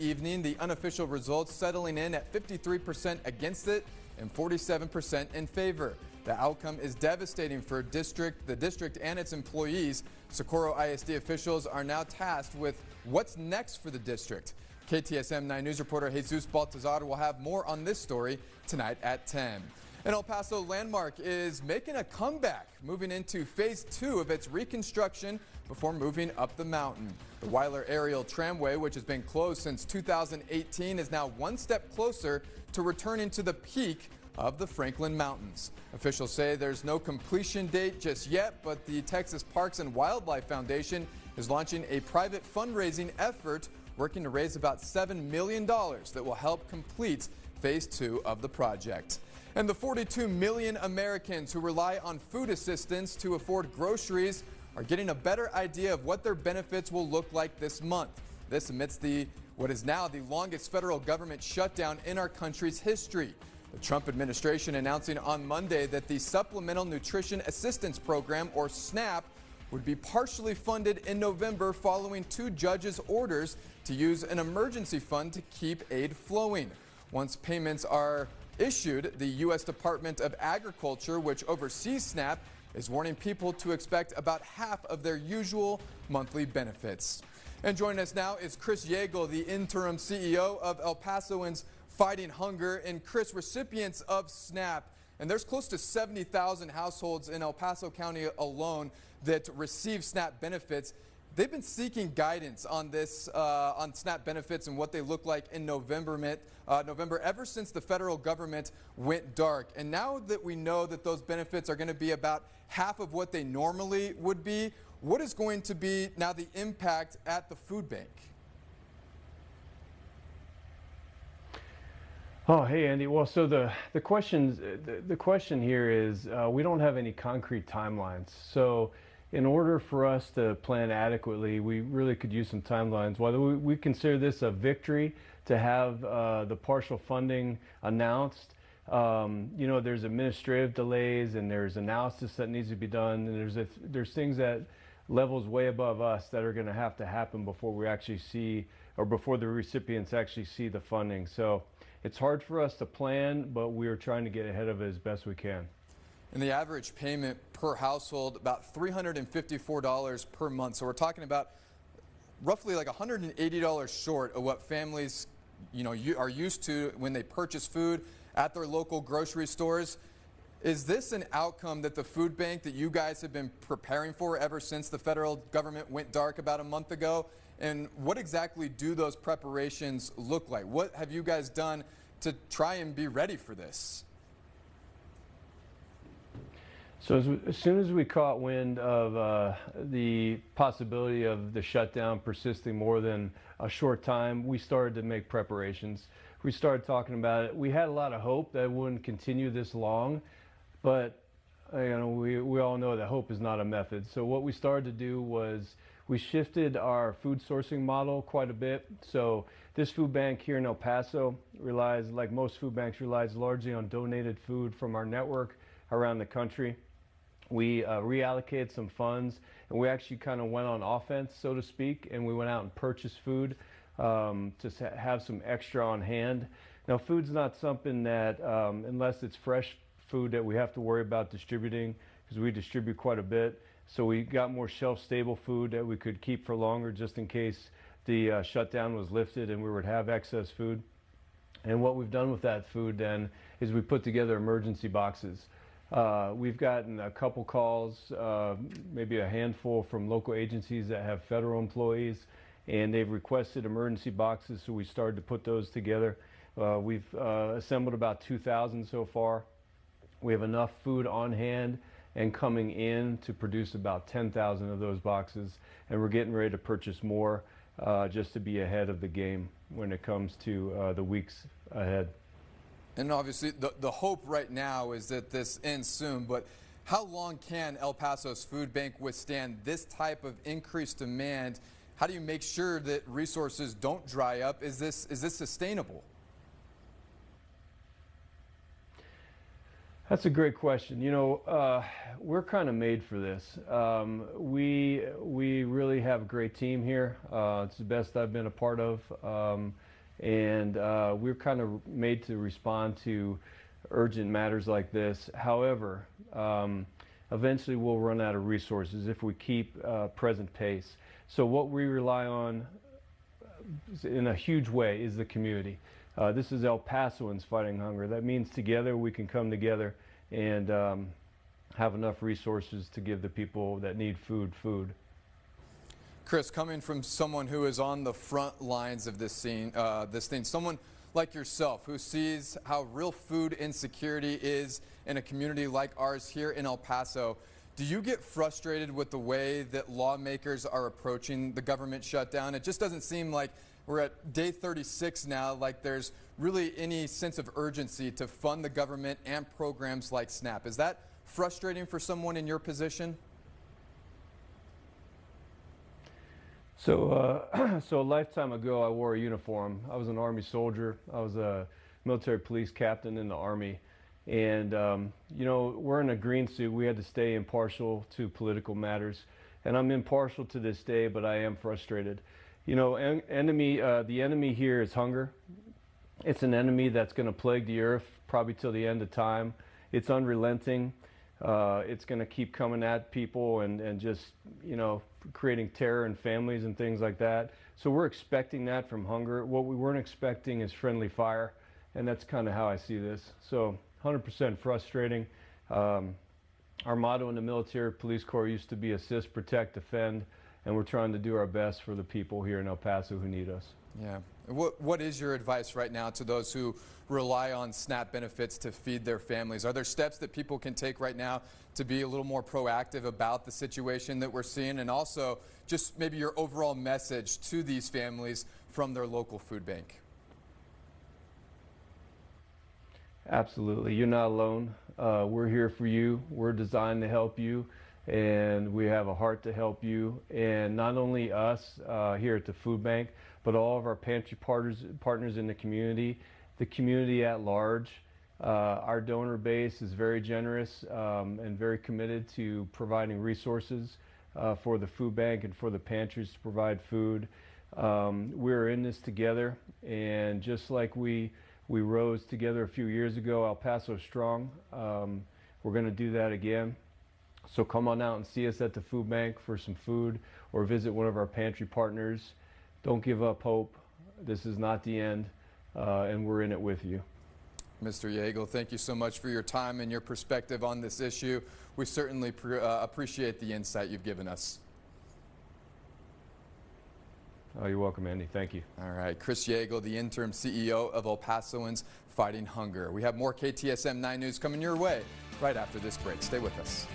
evening, the unofficial results settling in at 53% against it and 47% in favor. The outcome is devastating for the district and its employees. Socorro ISD officials are now tasked with what's next for the district. KTSM 9 News reporter Jesus Baltazar will have more on this story tonight at 10. An El Paso landmark is making a comeback, moving into phase 2 of its reconstruction before moving up the mountain. The Weiler Aerial Tramway, which has been closed since 2018, is now one step closer to returning to the peak of the Franklin Mountains. Officials say there's no completion date just yet, but the Texas Parks and Wildlife Foundation is launching a private fundraising effort working to raise about $7 million that will help complete phase 2 of the project. And the 42 million Americans who rely on food assistance to afford groceries are getting a better idea of what their benefits will look like this month. This amidst what is now the longest federal government shutdown in our country's history. The Trump administration announcing on Monday that the Supplemental Nutrition Assistance Program, or SNAP, would be partially funded in November following two judges' orders to use an emergency fund to keep aid flowing. Once payments are issued, the U.S. Department of Agriculture, which oversees SNAP, is warning people to expect about half of their usual monthly benefits. And joining us now is Kris Yagel, the interim CEO of El Pasoans Fighting Hunger. And Kris, recipients of SNAP, and there's close to 70,000 households in El Paso County alone that receive SNAP benefits. They've been seeking guidance on this, on SNAP benefits and what they look like in November ever since the federal government went dark. And now that we know that those benefits are going to be about half of what they normally would be, what is going to be now the impact at the food bank? Oh, hey, Andy. Well, so the question here is we don't have any concrete timelines. So in order for us to plan adequately, we really could use some timelines. Whether we consider this a victory to have the partial funding announced, you know, there's administrative delays and there's analysis that needs to be done, and there's things that levels way above us that are going to have to happen before we actually see, or before the recipients actually see the funding. So it's hard for us to plan, but we are trying to get ahead of it as best we can. And the average payment per household, about $354 per month. So we're talking about roughly like $180 short of what families, you know, are used to when they purchase food at their local grocery stores. Is this an outcome that the food bank that you guys have been preparing for ever since the federal government went dark about a month ago? And what exactly do those preparations look like? What have you guys done to try and be ready for this? So as soon as we caught wind of the possibility of the shutdown persisting more than a short time, we started to make preparations. We started talking about it. We had a lot of hope that it wouldn't continue this long, but you know, we all know that hope is not a method. So what we started to do was we shifted our food sourcing model quite a bit. So this food bank here in El Paso relies, like most food banks, relies largely on donated food from our network around the country. We reallocated some funds, and we actually kind of went on offense, so to speak, and we went out and purchased food to have some extra on hand. Now, food's not something that, unless it's fresh food, that we have to worry about distributing, because we distribute quite a bit. So we got more shelf-stable food that we could keep for longer, just in case the shutdown was lifted and we would have excess food. And what we've done with that food then is we put together emergency boxes. We've gotten a couple calls, maybe a handful, from local agencies that have federal employees, and they've requested emergency boxes, so we started to put those together. We've assembled about 2,000 so far. We have enough food on hand and coming in to produce about 10,000 of those boxes, and we're getting ready to purchase more just to be ahead of the game when it comes to the weeks ahead. And obviously the hope right now is that this ends soon, but how long can El Paso's food bank withstand this type of increased demand? How do you make sure that resources don't dry up? Is this sustainable? That's a great question. You know, we're kind of made for this. We really have a great team here. It's the best I've been a part of. and we're kind of made to respond to urgent matters like this. However, eventually we'll run out of resources if we keep present pace. So what we rely on in a huge way is the community. This is El Pasoans fighting hunger. That means together we can come together and have enough resources to give the people that need food. Kris, coming from someone who is on the front lines of this thing, someone like yourself who sees how real food insecurity is in a community like ours here in El Paso, do you get frustrated with the way that lawmakers are approaching the government shutdown? It just doesn't seem like we're at day 36 now, like there's really any sense of urgency to fund the government and programs like SNAP. Is that frustrating for someone in your position? So a lifetime ago, I wore a uniform. I was an Army soldier. I was a military police captain in the Army. And, you know, wearing a green suit, we had to stay impartial to political matters. And I'm impartial to this day, but I am frustrated. You know, the enemy here is hunger. It's an enemy that's going to plague the earth probably till the end of time. It's unrelenting. It's going to keep coming at people and just, you know, creating terror in families and things like that. So we're expecting that from hunger. What we weren't expecting is friendly fire. And that's kind of how I see this. So 100% frustrating. Our motto in the military police corps used to be assist, protect, defend, and we're trying to do our best for the people here in El Paso who need us. Yeah. What is your advice right now to those who rely on SNAP benefits to feed their families? Are there steps that people can take right now to be a little more proactive about the situation that we're seeing, and also just maybe your overall message to these families from their local food bank? Absolutely. You're not alone. We're here for you. We're designed to help you, and we have a heart to help you. And not only us here at the food bank, but all of our pantry partners in the community at large. Our donor base is very generous and very committed to providing resources for the food bank and for the pantries to provide food. We're in this together, and just like we rose together a few years ago, El Paso strong. We're going to do that again. So come on out and see us at the food bank for some food, or visit one of our pantry partners. Don't give up hope. This is not the end, and we're in it with you. Mr. Yagel, thank you so much for your time and your perspective on this issue. We certainly appreciate the insight you've given us. Oh, you're welcome, Andy. Thank you. All right. Kris Yagel, the interim CEO of El Pasoans Fighting Hunger. We have more KTSM 9 News coming your way right after this break. Stay with us.